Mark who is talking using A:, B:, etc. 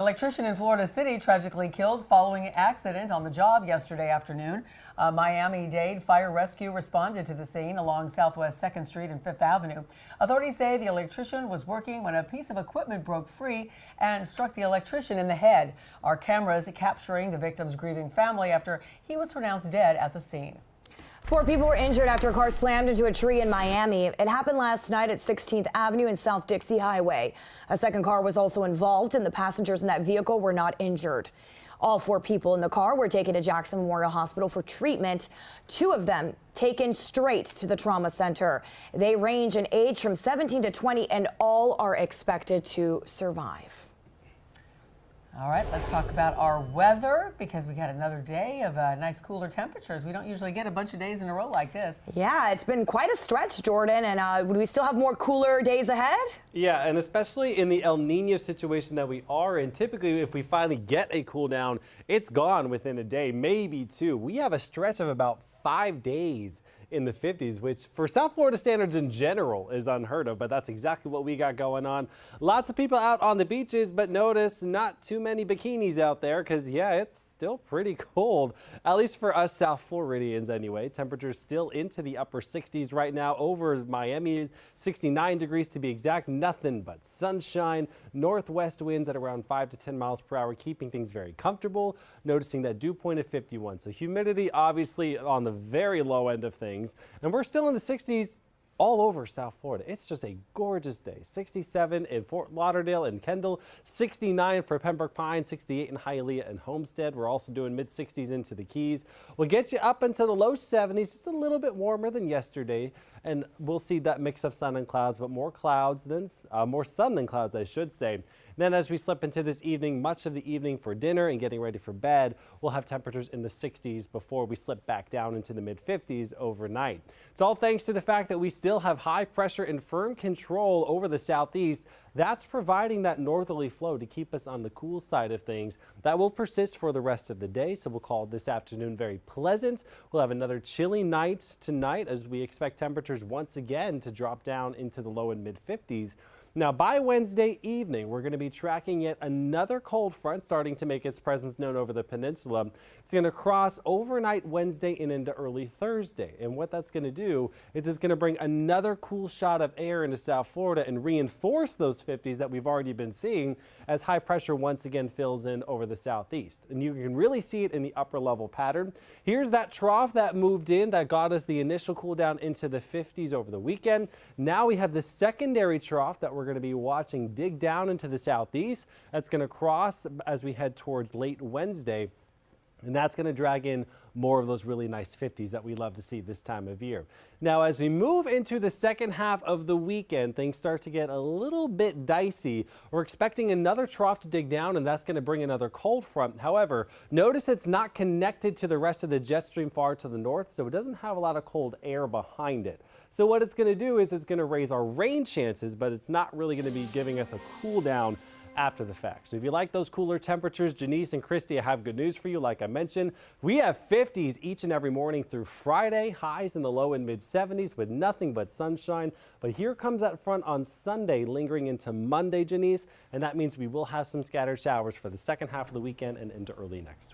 A: Electrician in Florida City tragically killed following an accident on the job yesterday afternoon. Miami-Dade Fire Rescue responded to the scene along Southwest 2nd Street and 5th Avenue. Authorities say the electrician was working when a piece of equipment broke free and struck the electrician in the head. Our cameras capturing the victim's grieving family after he was pronounced dead at the scene.
B: 4 people were injured after a car slammed into a tree in Miami. It happened last night at 16th Avenue and South Dixie Highway. A second car was also involved, and the passengers in that vehicle were not injured. All 4 people in the car were taken to Jackson Memorial Hospital for treatment. 2 of them taken straight to the trauma center. They range in age from 17 to 20, and all are expected to survive.
A: All right, let's talk about our weather because we got another day of nice cooler temperatures. We don't usually get a bunch of days in a row like this.
B: Yeah, it's been quite a stretch, Jordan, and would we still have more cooler days ahead?
C: Yeah, and especially in the El Nino situation that we are in, typically if we finally get a cool down, it's gone within a day, maybe 2. We have a stretch of about 5 days in the 50s, which for South Florida standards in general is unheard of, but that's exactly what we got going on. Lots of people out on the beaches, but notice not too many bikinis out there because, yeah, it's still pretty cold, at least for us South Floridians anyway. Temperatures still into the upper 60s right now over Miami, 69 degrees to be exact. Nothing but sunshine. Northwest winds at around 5 to 10 miles per hour, keeping things very comfortable. Noticing that dew point at 51. So humidity obviously on the very low end of things. And we're still in the 60s all over South Florida. It's just a gorgeous day. 67 in Fort Lauderdale and Kendall, 69 for Pembroke Pines, 68 in Hialeah and Homestead. We're also doing mid 60s into the Keys. We'll get you up into the low 70s, just a little bit warmer than yesterday. And we'll see that mix of sun and clouds, but more sun than clouds, I should say. Then as we slip into this evening, much of the evening for dinner and getting ready for bed, we'll have temperatures in the 60s before we slip back down into the mid 50s overnight. It's all thanks to the fact that we still have high pressure and firm control over the southeast. That's providing that northerly flow to keep us on the cool side of things. That will persist for the rest of the day, so we'll call this afternoon very pleasant. We'll have another chilly night tonight as we expect temperatures once again to drop down into the low and mid 50s. Now, by Wednesday evening, we're going to be tracking yet another cold front starting to make its presence known over the peninsula. It's going to cross overnight Wednesday and into early Thursday. And what that's going to do is it's going to bring another cool shot of air into South Florida and reinforce those 50s that we've already been seeing as high pressure once again fills in over the southeast. And you can really see it in the upper level pattern. Here's that trough that moved in that got us the initial cool down into the 50s over the weekend. Now we have the secondary trough that we're going to be watching dig down into the southeast. That's going to cross as we head towards late Wednesday. And that's going to drag in more of those really nice 50s that we love to see this time of year. Now, as we move into the second half of the weekend, things start to get a little bit dicey. We're expecting another trough to dig down, and that's going to bring another cold front. However, notice it's not connected to the rest of the jet stream far to the north, so it doesn't have a lot of cold air behind it. So what it's going to do is it's going to raise our rain chances, but it's not really going to be giving us a cool down after the fact. So if you like those cooler temperatures, Janice and Christy, I have good news for you. Like I mentioned, we have 50s each and every morning through Friday, highs in the low and mid 70s with nothing but sunshine. But here comes that front on Sunday lingering into Monday, Janice, and that means we will have some scattered showers for the second half of the weekend and into early next week.